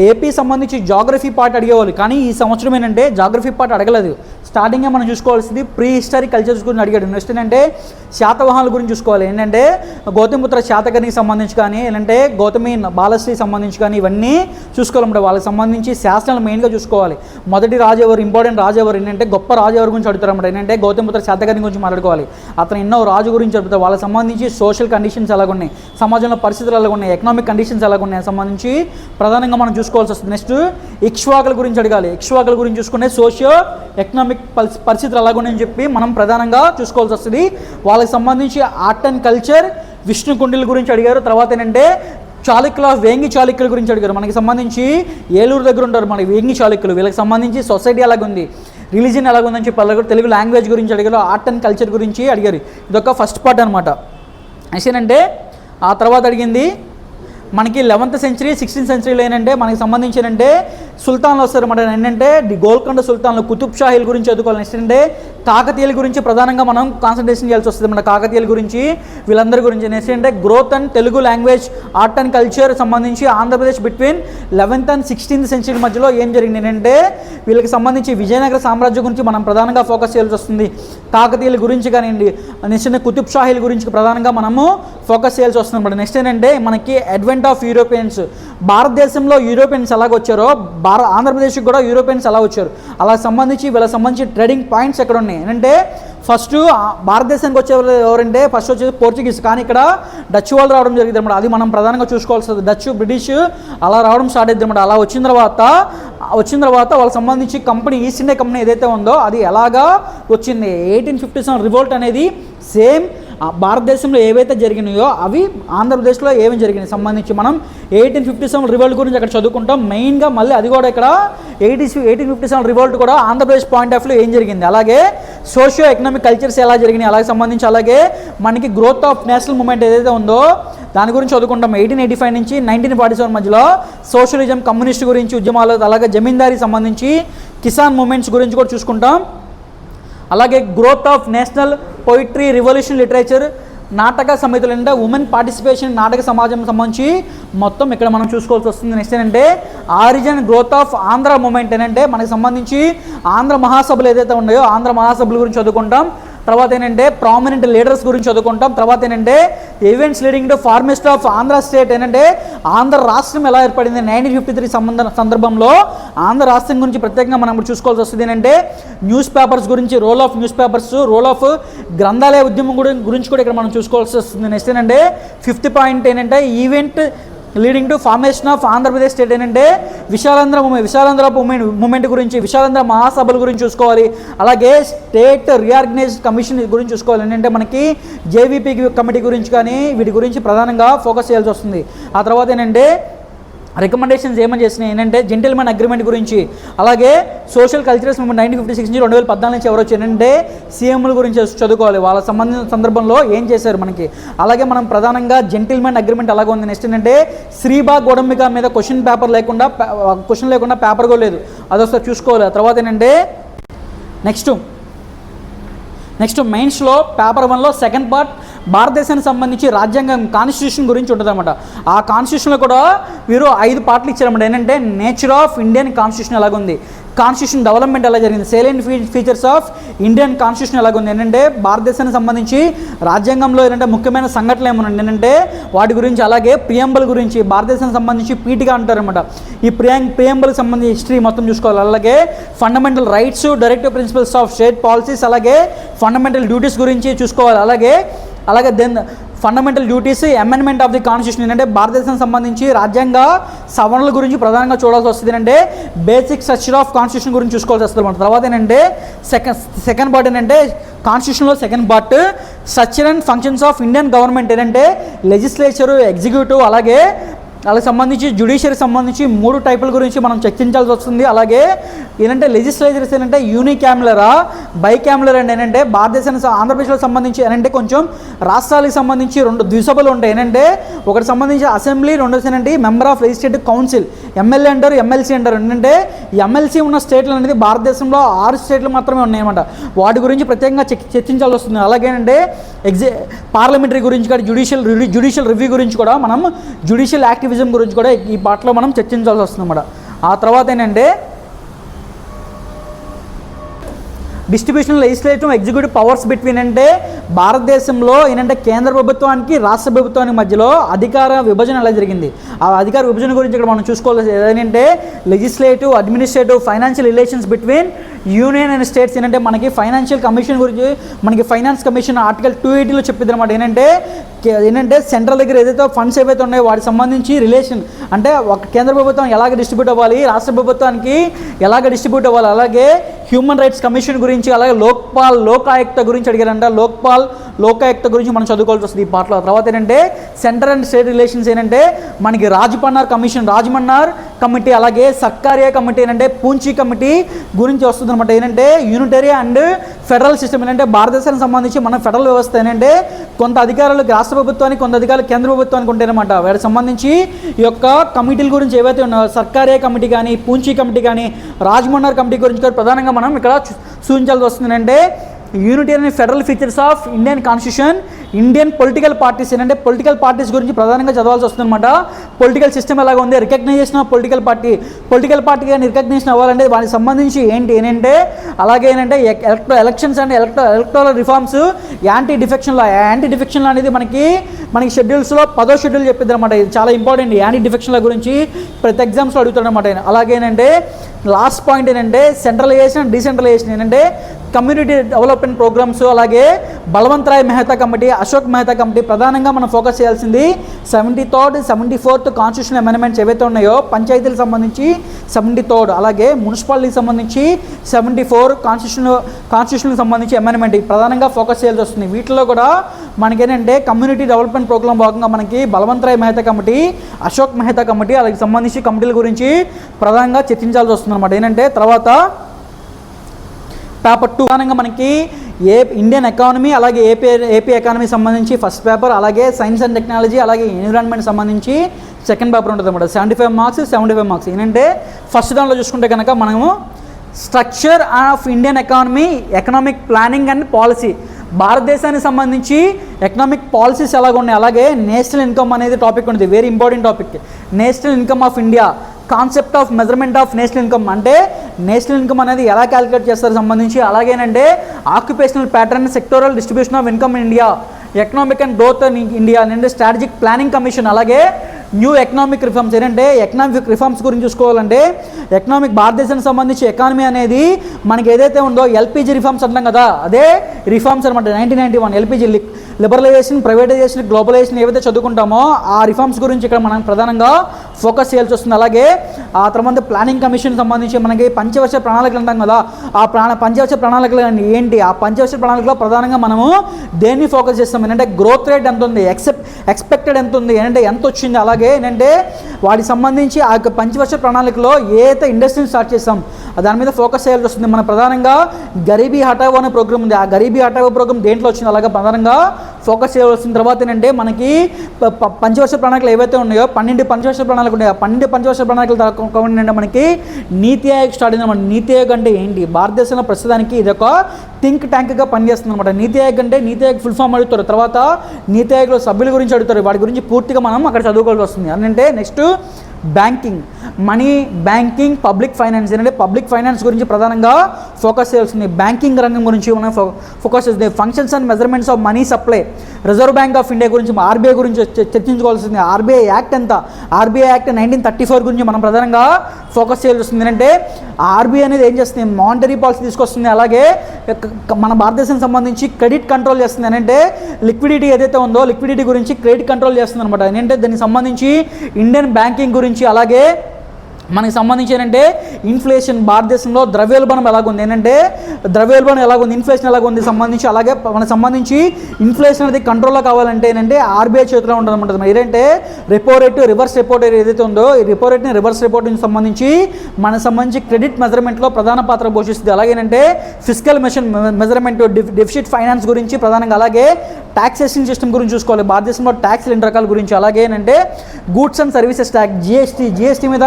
ఏపీ సంబంధించి జాగ్రఫీ పార్ట్ అడిగేవాళ్ళు, కానీ ఈ సంవత్సరం ఏంటంటే జాగ్రఫీ పార్ట్ అడగలేదు. స్టార్టింగ్గా మనం చూసుకోవాల్సింది ప్రీ హిస్టారిక్ కల్చర్స్ గురించి అడిగాడు. నెక్స్ట్ ఏంటంటే శాతవాహనాల గురించి చూసుకోవాలి. ఏంటంటే గౌతమిపుత్ర శాతకర్ణికి సంబంధించి కానీ, ఏంటంటే గౌతమి బాలశ్రీకి సంబంధించి కానీ ఇవన్నీ చూసుకోవాలన్నమాట. వాళ్ళకి సంబంధించి శాసనాలు మెయిన్గా చూసుకోవాలి. మొదటి రాజు ఎవరు, ఇంపార్టెంట్ రాజు ఎవరు, ఏంటంటే గొప్ప రాజు ఎవరి గురించి అడుగుతారన్నమాట. ఏంటంటే గౌతమిపుత్ర శాతకర్ణి గురించి మాట్లాడుకోవాలి. అతను ఎన్నో రాజు గురించి అడుగుతారు. వాళ్ళకి సంబంధించి సోషల్ కండిషన్స్ ఎలాగున్నాయి, సమాజంలో పరిస్థితులు ఎలాగున్నాయి, ఎకనామిక్ కండిషన్స్ ఎలాగున్నాయి సంబంధించి ప్రధానంగా మనం చూసుకోవాల్సి వస్తుంది. నెక్స్ట్ ఇక్ష్వాకుల గురించి అడగాలి. ఇక్ష్వాకుల గురించి చూసుకునే సోషియో ఎకనామిక్ పరిస్థితులు ఎలాగున్నాయని చెప్పి మనం ప్రధానంగా చూసుకోవాల్సి వస్తుంది. వాళ్ళకి సంబంధించి ఆర్ట్ అండ్ కల్చర్, విష్ణు కుండిల గురించి అడిగారు. తర్వాత ఏంటంటే వేంగి చాళుక్యుల గురించి అడిగారు. మనకి సంబంధించి ఏలూరు దగ్గర ఉంటారు మన వేంగి చాళుక్యులు. వీళ్ళకి సంబంధించి సొసైటీ ఎలాగుంది, రిలీజన్ ఎలాగుందని చెప్పి అడిగారు. తెలుగు లాంగ్వేజ్ గురించి అడిగారు, ఆర్ట్ అండ్ కల్చర్ గురించి అడిగారు. ఇదొక ఫస్ట్ పార్ట్ అనమాట. నెక్స్ట్ ఏంటంటే ఆ తర్వాత అడిగింది మనకి 11th సెంచరీ 16th సెంచరీలో ఏంటంటే మనకి సంబంధించి ఏంటంటే సుల్తాన్లు వస్తారు అన్నమాట. ఏంటంటే గోల్కొండ సుల్తాన్లు, కుతుబ్ షాహీల గురించి చదువుకోవాలి. నెక్స్ట్ ఏంటంటే కాకతీయుల గురించి ప్రధానంగా మనం కాన్సన్ట్రేషన్ చేయాల్సి వస్తుంది. మన కాకతీయుల గురించి, వీళ్ళందరి గురించి. నెక్స్ట్ ఏంటంటే growth and Telugu language, art and culture సంబంధించి Andhra Pradesh between 11th and 16th century మధ్యలో ఏం జరిగింది అంటే వీళ్ళకి సంబంధించి విజయనగర సామ్రాజ్యం గురించి మనం ప్రధానంగా ఫోకస్ చేయాల్సి వస్తుంది. కాకతీయుల గురించి కానివ్వండి, నెక్స్ట్ కుతుబ్ షాహీల గురించి ప్రధానంగా మనము ఫోకస్ చేయాల్సి వస్తుంది అనమాట. నెక్స్ట్ ఏంటంటే మనకి అడ్వెంట్ ఆఫ్ యూరోపియన్స్, భారతదేశంలో యూరోపియన్స్ ఎలాగ వచ్చారో ఆంధ్రప్రదేశ్కి కూడా యూరోపియన్స్ ఎలా వచ్చారు, అలా సంబంధించి వీళ్ళకి సంబంధించి ట్రేడింగ్ పాయింట్స్ ఎక్కడ ఉన్నాయి అంటే ఫస్ట్ భారతదేశానికి వచ్చేవాళ్ళు ఎవరంటే ఫస్ట్ వచ్చేది పోర్చుగీస్, కానీ ఇక్కడ డచ్ వాళ్ళు రావడం జరిగింది అనమాట. అది మనం ప్రధానంగా చూసుకోవాల్సి వస్తుంది. డచ్, బ్రిటిష్ అలా రావడం స్టార్ట్ అయింది అనమాట. అలా వచ్చిన తర్వాత వాళ్ళకి సంబంధించి కంపెనీ, ఈస్ట్ ఇండియా కంపెనీ ఏదైతే ఉందో అది ఎలాగా వచ్చింది. 1857 రివోల్ట్ అనేది సేమ్ భారతదేశంలో ఏవైతే జరిగినాయో అవి ఆంధ్రప్రదేశ్లో ఏమేమి జరిగినాయి సంబంధించి మనం 1857 రివోల్ట్ గురించి అక్కడ చదువుకుంటాం మెయిన్గా. మళ్ళీ అది కూడా ఇక్కడ 1857 రివోల్ట్ కూడా ఆంధ్రప్రదేశ్ పాయింట్ ఆఫ్ వ్యూ ఏం జరిగింది, అలాగే సోషియో ఎకనామిక్ కల్చర్స్ ఎలా జరిగినాయి అలాగే సంబంధించి, అలాగే మనకి గ్రోత్ ఆఫ్ నేషనల్ మూమెంట్ ఏదైతే ఉందో దాని గురించి చదువుకుంటాం. 1885 నుంచి 1947 మధ్యలో సోషలిజం, కమ్యూనిస్ట్ గురించి ఉద్యమాలు, అలాగే జమీందారీ సంబంధించి కిసాన్ మూమెంట్స్ గురించి కూడా చూసుకుంటాం. అలాగే growth of national poetry, revolution literature, నాటక సమితులు అంటే ఉమెన్ పార్టిసిపేషన్, నాటక సమాజం సంబంధించి మొత్తం ఇక్కడ మనం చూసుకోవాల్సి వస్తుంది. నెక్స్ట్ ఏంటంటే origin growth of Andhra movement ఏంటంటే మనకి సంబంధించి ఆంధ్ర మహాసభలు ఏదైతే ఉన్నాయో ఆంధ్ర మహాసభల గురించి చదువుకుంటాం. తర్వాత ఏంటంటే ప్రామినెంట్ లీడర్స్ గురించి చదువుకుంటాం. తర్వాత ఏంటంటే events leading to formation of Andhra state ఏంటంటే ఆంధ్ర రాష్ట్రం ఎలా ఏర్పడింది 1953 సందర్భంలో ఆంధ్ర రాష్ట్రం గురించి ప్రత్యేకంగా మనం చూసుకోవాల్సి వస్తుంది. ఏంటంటే న్యూస్ పేపర్స్ గురించి, role of newspapers, role of గ్రంథాలయ ఉద్యమం గురించి కూడా ఇక్కడ మనం చూసుకోవాల్సి వస్తుంది. నెక్స్ట్ ఏంటంటే 5th పాయింట్ ఏంటంటే event leading to formation of Andhra Pradesh state ఏంటంటే విశాలాంధ్ర మూమెంట్ గురించి, విశాలాంధ్ర మహాసభల గురించి చూసుకోవాలి. అలాగే స్టేట్ రీఆర్గనైజ్ కమిషన్ గురించి చూసుకోవాలి. ఏంటంటే మనకి జేవీపీ కమిటీ గురించి కానీ వీటి గురించి ప్రధానంగా ఫోకస్ చేయాల్సి వస్తుంది. ఆ తర్వాత ఏంటంటే రికమెండేషన్స్ ఏమని చేసినాయి ఏంటంటే జెంటిల్మెన్ అగ్రిమెంట్ గురించి, అలాగే సోషల్ కల్చరల్స్ మూమెంట్ 1956 నుంచి 2014 నుంచి ఎవరు వచ్చి ఏంటంటే సీఎంల గురించి చదువుకోవాలి, వాళ్ళ సంబంధించిన సందర్భంలో ఏం చేశారు మనకి. అలాగే మనం ప్రధానంగా జెంటిల్మెన్ అగ్రిమెంట్ అలాగే ఉంది. నెక్స్ట్ ఏంటంటే శ్రీబాగ్ గొడంబిక మీద క్వశ్చన్ లేకుండా పేపర్ కూడా లేదు, అదొకసారి చూసుకోవాలి. ఆ తర్వాత ఏంటంటే నెక్స్ట్ మెయిన్స్లో పేపర్ 1లో సెకండ్ పార్ట్ భారతదేశానికి సంబంధించి రాజ్యాంగం, కాన్స్టిట్యూషన్ గురించి ఉంటుంది అనమాట. ఆ కాన్స్టిట్యూషన్లో కూడా వీరు 5 పార్ట్లు ఇచ్చారన్నమాట. ఏంటంటే నేచర్ ఆఫ్ ఇండియన్ కాన్స్టిట్యూషన్ ఎలాగుంది, కాన్స్టిట్యూషన్ డెవలప్మెంట్ ఎలా జరిగింది, సేలియెంట్ ఫీచర్స్ ఆఫ్ ఇండియన్ కాన్స్టిట్యూషన్ ఎలాగుంది, ఏంటంటే భారతదేశానికి సంబంధించి రాజ్యాంగంలో ఏంటంటే ముఖ్యమైన సంఘటనలు ఏమన్నా ఏంటంటే వాటి గురించి, అలాగే ప్రియంబల్ గురించి, భారతదేశానికి సంబంధించి పీఠిగా అంటారనమాట. ఈ ప్రియంబల్కి సంబంధించి హిస్టరీ మొత్తం చూసుకోవాలి. అలాగే fundamental rights, directive principles of state policies, అలాగే ఫండమెంటల్ డ్యూటీస్ గురించి చూసుకోవాలి. అలాగే then fundamental duties, amendment of the constitution ఏంటంటే భారతదేశానికి సంబంధించి రాజ్యాంగ సవరణల గురించి ప్రధానంగా చూడాల్సి వస్తుంది. ఏంటంటే బేసిక్ స్ట్రక్చర్ ఆఫ్ కాన్స్టిట్యూషన్ గురించి చూసుకోవాల్సి వస్తుంది అనమాట. తర్వాత ఏంటంటే సెకండ్ పార్ట్ ఏంటంటే కాన్స్టిట్యూషన్లో second part structure and functions of Indian government ఏంటంటే లెజిస్లేచరు, ఎగ్జిక్యూటివ్, అలాగే సంబంధించి జ్యుడిషియరీ సంబంధించి 3 టైపుల గురించి మనం చర్చించాల్సి వస్తుంది. అలాగే ఏంటంటే లెజిస్లేచర్స్ ఏంటంటే యూనిక్యాములరా, బైక్యాములర్ అండ్ ఏంటంటే భారతదేశానికి ఆంధ్రప్రదేశ్లో సంబంధించి ఏంటంటే కొంచెం రాష్ట్రాలకు సంబంధించి 2 ద్విసభలు ఉంటాయి. ఏంటంటే ఒకటి సంబంధించి అసెంబ్లీ, రెండోది ఏంటంటే member of legislative council, MLA అంటారు, ఎమ్మెల్సీ అంటారు. ఏంటంటే ఎమ్మెల్సీ ఉన్న స్టేట్లు అనేది భారతదేశంలో 6 స్టేట్లు మాత్రమే ఉన్నాయన్నమాట. వాటి గురించి ప్రత్యేకంగా చర్చించాల్సి వస్తుంది. అలాగే అంటే పార్లమెంటరీ గురించి కూడా, జ్యుడిషియల్ రివ్యూ గురించి కూడా మనం, జ్యుడిషియల్ యాక్టివిజం గురించి కూడా ఈ పార్ట్లో మనం చర్చించాల్సి వస్తుంది అన్నమాట. ఆ తర్వాత ఏంటంటే distribution legislative executive powers between అంటే భారతదేశంలో ఏంటంటే కేంద్ర ప్రభుత్వానికి రాష్ట్ర ప్రభుత్వానికి మధ్యలో అధికార విభజన ఎలా జరిగింది, ఆ అధికార విభజన గురించి ఇక్కడ మనం చూసుకోవాల్సి ఏంటంటే legislative, administrative, financial relations between union and states ఏంటంటే మనకి ఫైనాన్షియల్ కమిషన్ గురించి, మనకి ఫైనాన్స్ కమిషన్ ఆర్టికల్ 280లో చెప్పింది అనమాట. ఏంటంటే సెంట్రల్ దగ్గర ఏదైతే ఫండ్స్ ఏవైతే ఉన్నాయో వాటికి సంబంధించి రిలేషన్ అంటే ఒక కేంద్ర ప్రభుత్వం ఎలాగ డిస్ట్రిబ్యూట్ అవ్వాలి, రాష్ట్ర ప్రభుత్వానికి ఎలాగ డిస్ట్రిబ్యూట్ అవ్వాలి, అలాగే హ్యూమన్ రైట్స్ కమిషన్ గురించి, అలాగే లోకాయుక్త గురించి అడిగారంట. లోకాయుక్త గురించి మనం చదువుకోవాల్సి వస్తుంది ఈ పార్ట్లో. తర్వాత ఏంటంటే సెంట్రల్ అండ్ స్టేట్ రిలేషన్స్ ఏంటంటే మనకి రాజమన్నార్ కమిటీ, అలాగే సర్కారియా కమిటీ ఏంటంటే పూంచి కమిటీ గురించి వస్తుంది అనమాట. ఏంటంటే యూనిటరీ అండ్ ఫెడరల్ సిస్టమ్ ఏంటంటే భారతదేశానికి సంబంధించి మన ఫెడరల్ వ్యవస్థ ఏంటంటే కొంత అధికారులకు రాష్ట్ర ప్రభుత్వానికి, కొంత అధికారులు కేంద్ర ప్రభుత్వానికి ఉంటాయన్నమాట. వాటికి సంబంధించి ఈ యొక్క కమిటీల గురించి ఏవైతే ఉన్నాయో సర్కారియా కమిటీ కానీ, పూంచి కమిటీ కానీ, రాజమన్నార్ కమిటీ గురించి ప్రధానంగా మనం ఇక్కడ సూచించాల్సి వస్తుంది. అంటే unity and federal features of Indian constitution, Indian political parties. ఏంటంటే పొలిటికల్ పార్టీస్ గురించి ప్రధానంగా చదవాల్సి వస్తుందన్నమాట. పొలిటికల్ సిస్టమ్ ఎలాగ ఉంది, రికగ్నైజేషన్ ఆఫ్ పొలిటికల్ పార్టీ కానీ రికగ్నేషన్ అవ్వాలంటే వాటికి సంబంధించి ఏంటంటే అలాగే ఏంటంటే elections and electoral reforms, anti defection law అనేది మనకి షెడ్యూల్స్లో 10వ షెడ్యూల్ చెప్పిద్ది అనమాట. ఇది చాలా ఇంపార్టెంట్. యాంటీ డిఫెక్షన్ లా గురించి ప్రతి ఎగ్జామ్స్లో అడుగుతాడు అనమాట. అలాగేనంటే లాస్ట్ పాయింట్ ఏంటంటే సెంట్రలైజేషన్ అండ్ డీసెంట్రలైజేషన్. ఏంటంటే కమ్యూనిటీ డెవలప్మెంట్ ప్రోగ్రామ్స్, అలాగే బలవంత్ రాయ్ మెహతా కమిటీ, అశోక్ మెహతా కమిటీ. ప్రధానంగా మనం ఫోకస్ చేయాల్సింది 73rd 74th కాన్స్టిట్యూషన్ అమెండ్మెంట్స్ ఏవైతే ఉన్నాయో, పంచాయతీలకు సంబంధించి 73rd, అలాగే మున్సిపాలిటీకి సంబంధించి 74 కాన్స్టిట్యూషన్కి సంబంధించి అమెండ్మెంట్ ప్రధానంగా ఫోకస్ చేయాల్సి వస్తుంది. వీటిలో కూడా మనకేంటంటే కమ్యూనిటీ డెవలప్మెంట్ ప్రోగ్రామ్ భాగంగా మనకి బలవంత్ రాయ్ మెహతా కమిటీ, అశోక్ మెహతా కమిటీ, అలాగే సంబంధించి కమిటీల గురించి ప్రధానంగా చర్చించాల్సి వస్తుంది అనమాట. ఏంటంటే తర్వాత పేపర్ 2 ప్రధానంగా మనకి ఇండియన్ ఎకానమీ, అలాగే ఏపీ ఎకానమీ సంబంధించి ఫస్ట్ పేపర్, అలాగే సైన్స్ అండ్ టెక్నాలజీ, అలాగే ఎన్విరాన్మెంట్ సంబంధించి సెకండ్ పేపర్ ఉంటుంది అనమాట. 75 మార్క్స్. ఏంటంటే ఫస్ట్ దాంట్లో చూసుకుంటే కనుక మనము structure of Indian economy, economic planning and policy, భారతదేశానికి సంబంధించి ఎకనామిక్ పాలసీస్ ఎలాగ ఉన్నాయి, అలాగే నేషనల్ ఇన్కమ్ అనేది టాపిక్ ఉంది. Very important topic. National income of India, concept of measurement of national income, అంటే నేషనల్ ఇన్కమ్ అనేది ఎలా క్యాలిక్యులేట్ చేస్తారు సంబంధించి, అలాగేనంటే occupational pattern, sectoral distribution of income in India, economic and growth in India, అంటే strategic planning commission, అలాగే new economic reforms. ఏంటంటే economic reforms గురించి చూసుకోవాలంటే భారతదేశానికి సంబంధించి ఎకానమీ అనేది మనకి ఏదైతే ఉందో ఎల్పిజి రిఫార్మ్స్ అంటాం కదా, అదే రిఫార్మ్స్ అనమాట. 1991 ఎల్పిజి లిబరలైజేషన్, ప్రైవేటైజేషన్, గ్లోబలైజేషన్ ఏవైతే చదువుకుంటామో ఆ రిఫార్మ్స్ గురించి ఇక్కడ మనం ప్రధానంగా ఫోకస్ చేయాల్సి వస్తుంది. అలాగే ఆ తర్వాత ప్లానింగ్ కమిషన్ సంబంధించి మనకి పంచవర్ష ప్రణాళికలు అంటాం కదా, ఆ పంచవర్ష ప్రణాళికలు ఏంటి, ఆ పంచవర్ష ప్రణాళికలో ప్రధానంగా మనము దేన్ని ఫోకస్ చేస్తాం ఏంటంటే గ్రోత్ రేట్ ఎంత ఉంది, ఎక్స్పెక్టెడ్ ఎంత ఉంది, ఏంటంటే ఎంత వచ్చింది, అలాగే ఏంటంటే వాటికి సంబంధించి ఆ యొక్క పంచవర్ష ప్రణాళికలో ఏ అయితే ఇండస్ట్రీని స్టార్ట్ చేస్తాం దాని మీద ఫోకస్ చేయాల్సి వస్తుంది. మన ప్రధానంగా గరీబీ హటావో అనే ప్రోగ్రామ్ ఉంది. ఆ గరీబీ హటావో ప్రోగ్రామ్ దేంట్లో వచ్చింది, అలాగే ప్రధానంగా ఫోకస్ చేయవలసిన తర్వాత ఏంటంటే మనకి పంచవర్ష ప్రణాళికలు ఏవైతే ఉన్నాయో 12 పంచవర్ష ప్రణాళికలు ఉన్నాయి. ఆ 12 పంచవర్ష ప్రణాళికలు అంటే మనకి నీతి ఆయోగ్ స్టార్ట్ అయింది అనమాట. నీతి ఆయోగ్ అంటే ఏంటి, భారతదేశంలో ప్రస్తుతానికి ఇది ఒక థింక్ ట్యాంక్గా పనిచేస్తుంది అనమాట. నీతి ఆయోగ్ అంటే నీతి ఆయోగ్ ఫుల్ ఫామ్ అడుగుతారు, తర్వాత నీతి ఆయోగ్లో సభ్యుల గురించి అడుగుతారు. వాటి గురించి పూర్తిగా మనం అక్కడ చదువుకోవాల్సి వస్తుంది. అంటే next banking, money, banking, public finance. ఏంటంటే పబ్లిక్ ఫైనాన్స్ గురించి ప్రధానంగా ఫోకస్ చేయాల్సింది. బ్యాంకింగ్ రంగం గురించి మనం ఫోకస్ చేస్తుంది. Functions and measurements of money supply, reserve bank of India గురించి, ఆర్బీఐ గురించి చర్చించుకోవాల్సింది. ఆర్బీఐ యాక్ట్ ఎంత, ఆర్బీఐ యాక్ట్ 1934 గురించి మనం ప్రధానంగా ఫోకస్ చేయాల్సి వస్తుంది. ఏంటంటే ఆర్బీఐ అనేది ఏం చేస్తుంది, మానిటరీ పాలసీ తీసుకొస్తుంది, అలాగే మన భారతదేశానికి సంబంధించి క్రెడిట్ కంట్రోల్ చేస్తుంది. అంటే లిక్విడిటీ ఏదైతే ఉందో లిక్విడిటీ గురించి క్రెడిట్ కంట్రోల్ చేస్తుంది అనమాట. ఏంటంటే దానికి సంబంధించి ఇండియన్ బ్యాంకింగ్ గురించి, అలాగే మనకి సంబంధించి ఏంటంటే ఇన్ఫ్లేషన్, భారతదేశంలో ద్రవ్యోల్బణం ఎలాగుంది, ఏంటంటే ద్రవ్యోల్బణం ఎలాగుంది, ఇన్ఫ్లేషన్ ఎలాగుంది సంబంధించి, అలాగే మనకు సంబంధించి ఇన్ఫ్లేషన్ అనేది కంట్రోల్లో కావాలంటే ఏంటంటే ఆర్బీఐ చేతిలో ఉంటుంది అనమాట. ఏంటంటే repo rate, reverse repo rate ఏదైతే ఉందో ఈ రెపో రేట్ని, రివర్స్ రెపో రేట్ని సంబంధించి మనకు సంబంధించి క్రెడిట్ మెజర్మెంట్లో ప్రధాన పాత్ర పోషిస్తుంది. అలాగేనంటే ఫిజికల్ మెజర్మెంట్, డెఫిసిట్ ఫైనాన్స్ గురించి ప్రధానంగా, అలాగే ట్యాక్సేషన్ సిస్టమ్ గురించి చూసుకోవాలి. భారతదేశంలో ట్యాక్స్ 2 రకాల గురించి, అలాగే ఏంటంటే goods and services tax, GST మీద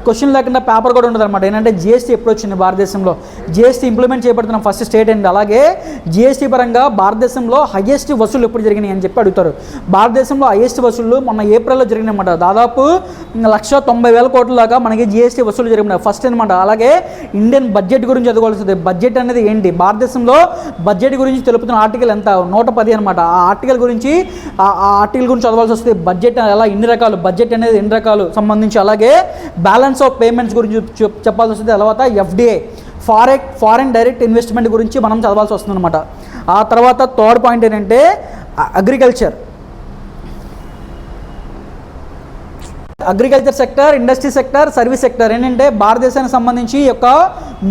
క్వశ్చన్ లేకుండా పేపర్ కూడా ఉండదు అనమాట. ఏంటంటే జిఎస్టీ ఎప్పుడు వచ్చింది భారతదేశంలో, జిఎస్టీ ఇంప్లిమెంట్ చేయబడుతున్న ఫస్ట్ స్టేట్ అండి. అలాగే జిఎస్టీ పరంగా భారతదేశంలో హైయెస్ట్ వసూలు ఎప్పుడు జరిగినాయి అని చెప్పి అడుగుతారు. భారతదేశంలో హైయెస్ట్ వసూళ్లు మొన్న ఏప్రిల్లో జరిగినాయి అనమాట. దాదాపు 1,90,000 కోట్ల దాకా మనకి జిఎస్టీ వసూలు జరిగినాయి ఫస్ట్ అనమాట. అలాగే ఇండియన్ బడ్జెట్ గురించి చదువుకోవాల్సింది. బడ్జెట్ అనేది ఏంటి, భారతదేశంలో బడ్జెట్ గురించి తెలుపుతున్న ఆర్టికల్ ఎంత, 110 అనమాట. ఆ ఆర్టికల్ గురించి చదవాల్సి వస్తుంది. బడ్జెట్ ఎలా, ఎన్ని రకాలు, బడ్జెట్ అనేది ఎన్ని రకాలు సంబంధించి, అలాగే బ్యాలెన్స్ ఆఫ్ పేమెంట్స్ గురించి చెప్పాల్సి వస్తుంది. తర్వాత ఎఫ్డిఐ, ఫారెన్ డైరెక్ట్ ఇన్వెస్ట్మెంట్ గురించి మనం చదవాల్సి వస్తుంది అనమాట. ఆ తర్వాత థర్డ్ పాయింట్ ఏంటంటే agriculture sector, industry sector, service sector. ఏంటంటే భారతదేశానికి సంబంధించి యొక్క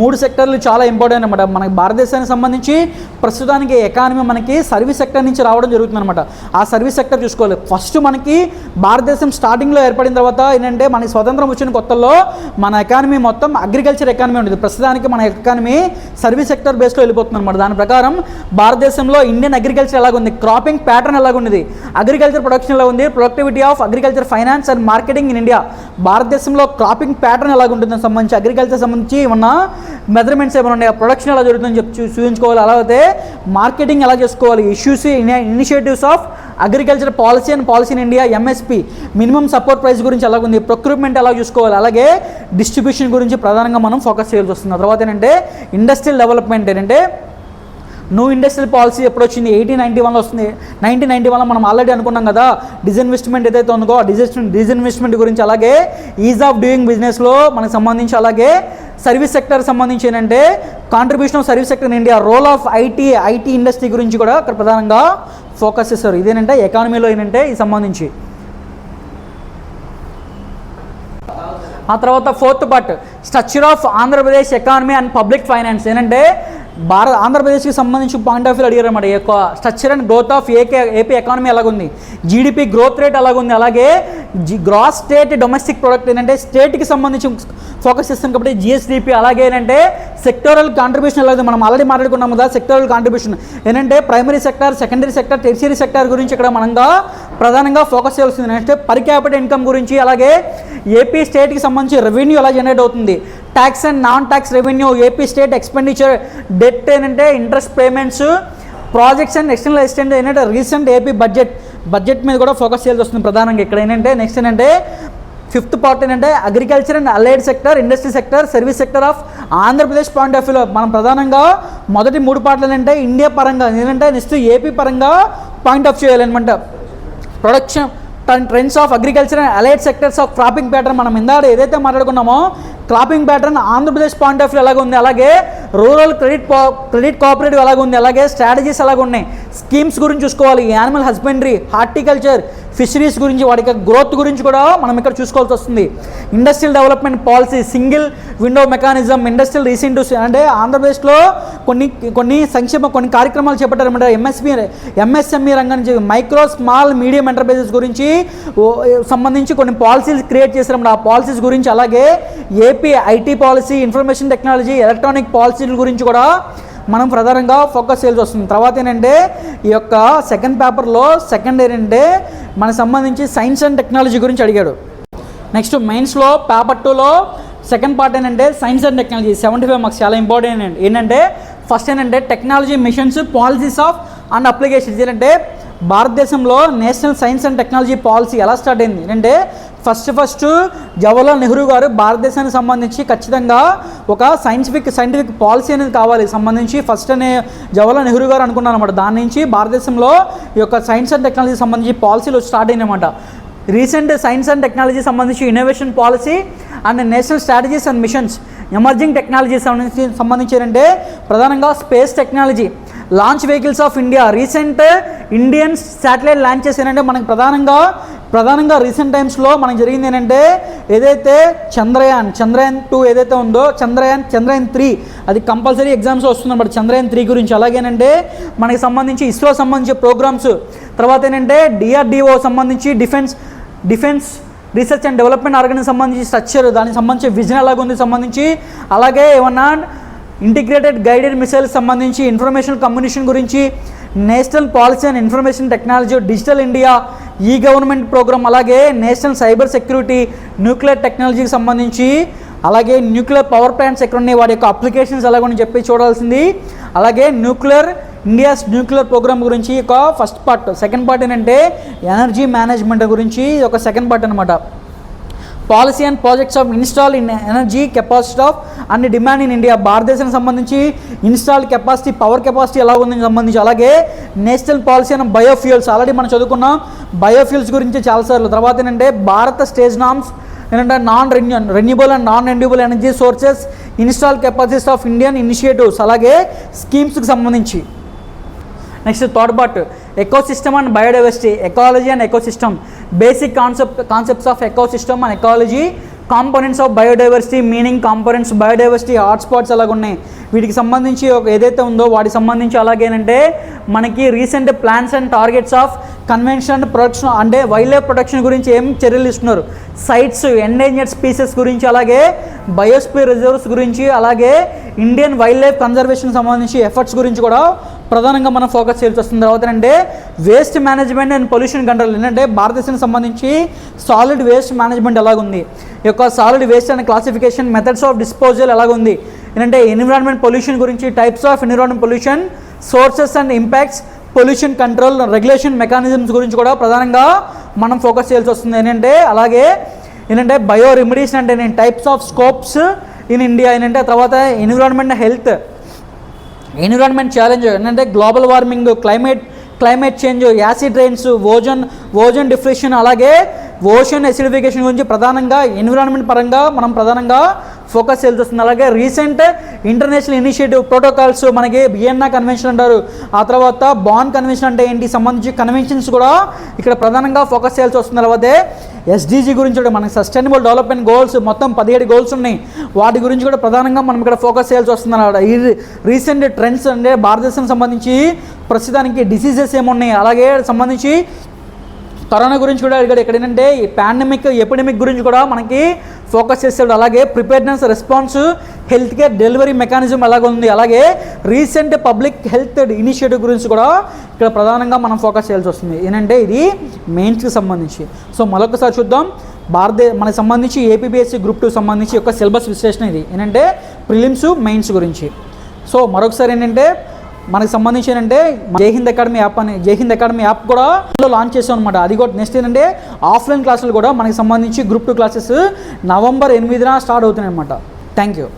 3 సెక్టర్లు చాలా ఇంపార్టెంట్ అనమాట. మనకి భారతదేశానికి సంబంధించి ప్రస్తుతానికి ఎకానమీ మనకి సర్వీస్ సెక్టర్ నుంచి రావడం జరుగుతుంది అనమాట. ఆ సర్వీస్ సెక్టర్ చూసుకోవాలి. ఫస్ట్ మనకి భారతదేశం స్టార్టింగ్లో ఏర్పడిన తర్వాత ఏంటంటే మనకి స్వతంత్రం వచ్చిన కొత్తల్లో మన ఎకానమీ మొత్తం అగ్రికల్చర్ ఎకానమీ ఉండేది. ప్రస్తుతానికి మన ఎకానమీ సర్వీస్ సెక్టర్ బేస్లో వెళ్ళిపోతుంది అనమాట. దాని ప్రకారం భారతదేశంలో ఇండియన్ అగ్రికల్చర్ ఎలాగుంది, క్రాపింగ్ ప్యాటర్న్ ఎలాగుంది, అగ్రికల్చర్ ప్రొడక్షన్ ఎలా ఉంది, productivity of agriculture finance and marketing planting in India, భారతదేశంలో క్రాపింగ్ ప్యాటర్న్ ఎలా ఉంటుందని సంబంధించి, అగ్రికల్చర్ సంబంధించి ఉన్న మెజర్మెంట్స్ ఏమైనా ఉన్నాయి, ప్రొడక్షన్ ఎలా జరుగుతుందని చెప్పి చూపించుకోవాలి. అలాగే మార్కెటింగ్ ఎలా చేసుకోవాలి, issues initiatives of agriculture policy and policy in India, MSP minimum support price గురించి ఎలా ఉంది, ప్రొక్యూర్మెంట్ ఎలా చూసుకోవాలి, అలాగే డిస్ట్రిబ్యూషన్ గురించి ప్రధానంగా మనం ఫోకస్ చేయాల్సి వస్తుంది. తర్వాత ఏంటంటే ఇండస్ట్రియల్ డెవలప్మెంట్ ఏంటంటే న్యూ ఇండస్ట్రియల్ పాలసీ ఎప్పుడు వచ్చింది, 1891లో వస్తుంది. 1991లో మనం ఆల్రెడీ అనుకున్నాం కదా, డిస్ఇన్వెస్ట్మెంట్ ఏదైతే ఉందో డిస్ఇన్వెస్ట్మెంట్ గురించి, అలాగే ఈజ్ ఆఫ్ డూయింగ్ బిజినెస్లో మనకు సంబంధించి, అలాగే సర్వీస్ సెక్టర్ సంబంధించి ఏంటంటే contribution of service sector in India, role of IT industry గురించి కూడా అక్కడ ప్రధానంగా ఫోకస్ చేస్తారు. ఇదేంటంటే ఎకానమీలో ఏంటంటే ఇది సంబంధించి. ఆ తర్వాత fourth part structure of Andhra Pradesh economy and public finance ఏంటంటే ఆంధ్రప్రదేశ్కి సంబంధించి పాయింట్ ఆఫ్ వ్యూ అడిగారు అన్నమాట. ఈ యొక్క structure and growth of AP economy ఎలాగుంది, జీడిపి గ్రోత్ రేట్ ఎలాగుంది, అలాగే గ్రాస్ స్టేట్ డొమెస్టిక్ ప్రొడక్ట్ ఏంటంటే స్టేట్కి సంబంధించి ఫోకస్ చేస్తాం కాబట్టి జిఎస్డిపి, అలాగే ఏంటంటే సెక్టోరల్ కాంట్రిబ్యూషన్ ఎలాగుంది, మనం ఆల్రెడీ మాట్లాడుకున్నాము కదా సెక్టోరల్ కాంట్రిబ్యూషన్ ఏంటంటే primary sector, secondary sector, tertiary sector గురించి ఇక్కడ మనంగా ప్రధానంగా ఫోకస్ చేయాల్సింది. నెక్స్ట్ పర్ క్యాపిటల్ ఇన్కమ్ గురించి, అలాగే ఏపీ స్టేట్కి సంబంధించి రెవెన్యూ ఎలా జనరేట్ అవుతుంది, tax and non tax revenue, AP state expenditure, debt ఏంటంటే interest payments, projects and external assistant ఏంటంటే రీసెంట్ ఏపీ బడ్జెట్ మీద కూడా ఫోకస్ చేయాల్సి వస్తుంది ప్రధానంగా. ఇక్కడ ఏంటంటే నెక్స్ట్ ఏంటంటే ఫిఫ్త్ పార్ట్ ఏంటంటే agriculture and allied sector, industry sector, service sector of Andhra Pradesh point of వ్యూలో మనం ప్రధానంగా మొదటి 3 పార్ట్లు ఏంటంటే ఇండియా పరంగా, ఏంటంటే నెక్స్ట్ ఏపీ పరంగా పాయింట్ ఆఫ్ చేయాలన్నమాట. Production trends of agriculture and allied sectors of cropping pattern, మనం ఇందాక ఏదైతే మాట్లాడుకున్నామో cropping pattern Andhra Pradesh point of view ఎలాగ ఉంది, అలాగే రూరల్ క్రెడిట్ కోఆపరేటివ్ ఎలాగ ఉంది, అలాగే స్ట్రాటజీస్ ఎలాగ ఉన్నాయి, స్కీమ్స్ గురించి చూసుకోవాలి, యానిమల్ హస్బెండరీ, హార్టికల్చర్, ఫిషరీస్ గురించి, వాటి గ్రోత్ గురించి కూడా మనం ఇక్కడ చూసుకోవాల్సి వస్తుంది. Industrial development policy, single window mechanism, industrial incentives అంటే ఆంధ్రప్రదేశ్లో కొన్ని కార్యక్రమాలు చేపట్టారన్నమాట. ఎంఎస్ఎంఈ రంగం నుంచి మైక్రో స్మాల్ మీడియం ఎంటర్ప్రైజెస్ గురించి సంబంధించి కొన్ని పాలసీస్ క్రియేట్ చేశారన్నమాట. ఆ పాలసీస్ గురించి, అలాగే AP IT policy, information technology, electronic పాలసీల గురించి కూడా మనం ప్రధానంగా ఫోకస్ చేయాల్సి వస్తుంది. తర్వాత ఏంటంటే ఈ యొక్క సెకండ్ పేపర్లో ఏంటంటే మనకు సంబంధించి సైన్స్ అండ్ టెక్నాలజీ గురించి అడిగాడు. నెక్స్ట్ మెయిన్స్లో పేపర్ 2లో సెకండ్ పార్ట్ ఏంటంటే సైన్స్ అండ్ టెక్నాలజీ 75 మార్క్స్ చాలా ఇంపార్టెంట్. ఏంటంటే ఫస్ట్ ఏంటంటే technology machines, policies of and applications. ఏంటంటే భారతదేశంలో national science and technology policy ఎలా స్టార్ట్ అయింది అంటే ఫస్ట్ జవహర్లాల్ నెహ్రూ గారు భారతదేశానికి సంబంధించి ఖచ్చితంగా ఒక సైంటిఫిక్ పాలసీ అనేది కావాలి సంబంధించి ఫస్ట్ అనే జవహర్లాల్ నెహ్రూ గారు అనుకున్నారు అనమాట. దాని నుంచి భారతదేశంలో ఈ యొక్క సైన్స్ అండ్ టెక్నాలజీ సంబంధించి పాలసీలు స్టార్ట్ అయినమాట. రీసెంట్ సైన్స్ అండ్ టెక్నాలజీ సంబంధించి innovation policy and national strategies and missions, emerging technologies సంబంధించి ఏంటంటే ప్రధానంగా space technology, launch vehicles of India, recent Indian satellite launch చేసేనంటే మనకు ప్రధానంగా రీసెంట్ టైమ్స్లో మనకు జరిగింది ఏంటంటే ఏదైతే చంద్రయాన్ 2 ఏదైతే ఉందో చంద్రయాన్ 3 అది కంపల్సరీ ఎగ్జామ్స్ వస్తుందన్నమాట. చంద్రయాన్ 3 గురించి అలాగేనంటే మనకి సంబంధించి ఇస్రో సంబంధించి ప్రోగ్రామ్స్, తర్వాత ఏంటంటే డిఆర్డిఓ సంబంధించి defence research and development organisation సంబంధించి స్ట్రక్చర్, దానికి సంబంధించి విజన్ ఎలాగుంది సంబంధించి, అలాగే ఏమన్నా ఇంటిగ్రేటెడ్ గైడెడ్ మిసైల్స్ సంబంధించి ఇన్ఫర్మేషన్ కమ్యూనికేషన్ గురించి, national policy and information technology, digital India, e government programme, అలాగే నేషనల్ సైబర్ సెక్యూరిటీ, న్యూక్లియర్ టెక్నాలజీకి సంబంధించి, అలాగే న్యూక్లియర్ పవర్ ప్లాంట్స్ ఎక్కడ ఉన్నాయి వాటి యొక్క అప్లికేషన్స్ ఎలాగని చెప్పి చూడాల్సింది, అలాగే ఇండియాస్ న్యూక్లియర్ ప్రోగ్రామ్ గురించి ఒక ఫస్ట్ పార్ట్. సెకండ్ పార్ట్ ఏంటంటే ఎనర్జీ మేనేజ్మెంట్ గురించి ఒక సెకండ్ పార్ట్ అనమాట. Policy and projects of install in energy capacity of and demand in India, భారతదేశానికి సంబంధించి ఇన్స్టాల్ కెపాసిటీ, పవర్ కెపాసిటీ ఎలా ఉందని సంబంధించి, అలాగే national policy and biofuels, already మనం చదువుకున్నాం బయోఫ్యూయల్స్ గురించి చాలాసార్లు. తర్వాత ఏంటంటే భారత స్టేజ్ నామ్స్ ఏంటంటే renewable and non renewable energy sources, install capacities of Indian initiatives, అలాగే స్కీమ్స్కి సంబంధించి. Next third part ecosystem and biodiversity, ecology and ecosystem, basic concepts of ecosystem and ecology, components of biodiversity, meaning, components, biodiversity, hotspots అలాగ ఉన్నాయి. వీటికి సంబంధించి ఏదైతే ఉందో వాటికి సంబంధించి అలాగేనంటే మనకి recent plans and targets of convention and protection అంటే వైల్డ్ లైఫ్ ప్రొటెక్షన్ గురించి ఏం చర్యలు ఇస్తున్నారు, సైట్స్, ఎండేంజర్డ్ స్పీసెస్ గురించి, అలాగే బయోస్పియర్ రిజర్వ్స్ గురించి, అలాగే ఇండియన్ వైల్డ్ లైఫ్ కన్జర్వేషన్ సంబంధించి ఎఫర్ట్స్ గురించి కూడా ప్రధానంగా మనం ఫోకస్ చేయాల్సి వస్తుంది. తర్వాత అంటే waste management and pollution control. ఏంటంటే భారతదేశానికి సంబంధించి సాలిడ్ వేస్ట్ మేనేజ్మెంట్ ఎలాగుంది, ఈ యొక్క solid waste and classification, methods of disposal ఎలాగుంది, ఏంటంటే ఎన్విరాన్మెంట్ పొల్యూషన్ గురించి, types of environment pollution, sources and impacts, pollution control, regulation mechanisms గురించి కూడా ప్రధానంగా మనం ఫోకస్ చేయాల్సి వస్తుంది. ఏంటంటే బయో రెమెడీస్ అంటే types of scopes in India, ఏంటంటే తర్వాత ఎన్విరాన్మెంట్ హెల్త్, ఎన్విరాన్మెంట్ ఛాలెంజ్, ఏంటంటే global warming, climate change, acid rains, ozone deflection, అలాగే ఓషన్ ఎసిడిఫికేషన్ గురించి ప్రధానంగా ఎన్విరాన్మెంట్ పరంగా మనం ప్రధానంగా ఫోకస్ చేయాల్సి వస్తుంది. అలాగే రీసెంట్ ఇంటర్నేషనల్ ఇనిషియేటివ్ ప్రోటోకాల్స్, మనకి వియన్నా కన్వెన్షన్ అంటారు, ఆ తర్వాత బాన్ కన్వెన్షన్ అంటే ఏంటి సంబంధించి కన్వెన్షన్స్ కూడా ఇక్కడ ప్రధానంగా ఫోకస్ చేయాల్సి వస్తుంది. అలాగే ఎస్డిజి గురించి కూడా మనకి సస్టైనబుల్ డెవలప్మెంట్ గోల్స్ మొత్తం 17 గోల్స్ ఉన్నాయి, వాటి గురించి కూడా ప్రధానంగా మనం ఇక్కడ ఫోకస్ చేయాల్సి వస్తుంది అన్నమాట. ఈ రీసెంట్ ట్రెండ్స్ అంటే భారతదేశం సంబంధించి ప్రస్తుతానికి డిసీజెస్ ఏమున్నాయి, అలాగే సంబంధించి కరోనా గురించి కూడా ఇక్కడ ఏంటంటే ఈ పాండమిక్ ఎపిడమిక్ గురించి కూడా మనకి ఫోకస్ చేస్తాడు. అలాగే preparedness response, health care delivery mechanism ఎలాగ ఉంది, అలాగే రీసెంట్ పబ్లిక్ హెల్త్ ఇనిషియేటివ్ గురించి కూడా ఇక్కడ ప్రధానంగా మనం ఫోకస్ చేయాల్సి వస్తుంది. ఏంటంటే ఇది మెయిన్స్కి సంబంధించి. సో మరొకసారి చూద్దాం, మనకు సంబంధించి ఏపీపీఎస్సీ గ్రూప్ 2 సంబంధించి యొక్క సిలబస్ విశ్లేషణ ఇది. ఏంటంటే ప్రిలిమ్స్ మెయిన్స్ గురించి. సో మరొకసారి ఏంటంటే మనకు సంబంధించి ఏంటంటే జైహింద్ అకాడమీ యాప్ కూడా లాంచ్ చేసాం అనమాట. అది కూడా నెక్స్ట్ ఏంటంటే ఆఫ్లైన్ క్లాసులు కూడా మనకి సంబంధించి గ్రూప్ 2 క్లాసెస్ నవంబర్ 8న స్టార్ట్ అవుతున్నాయి అనమాట. Thank you.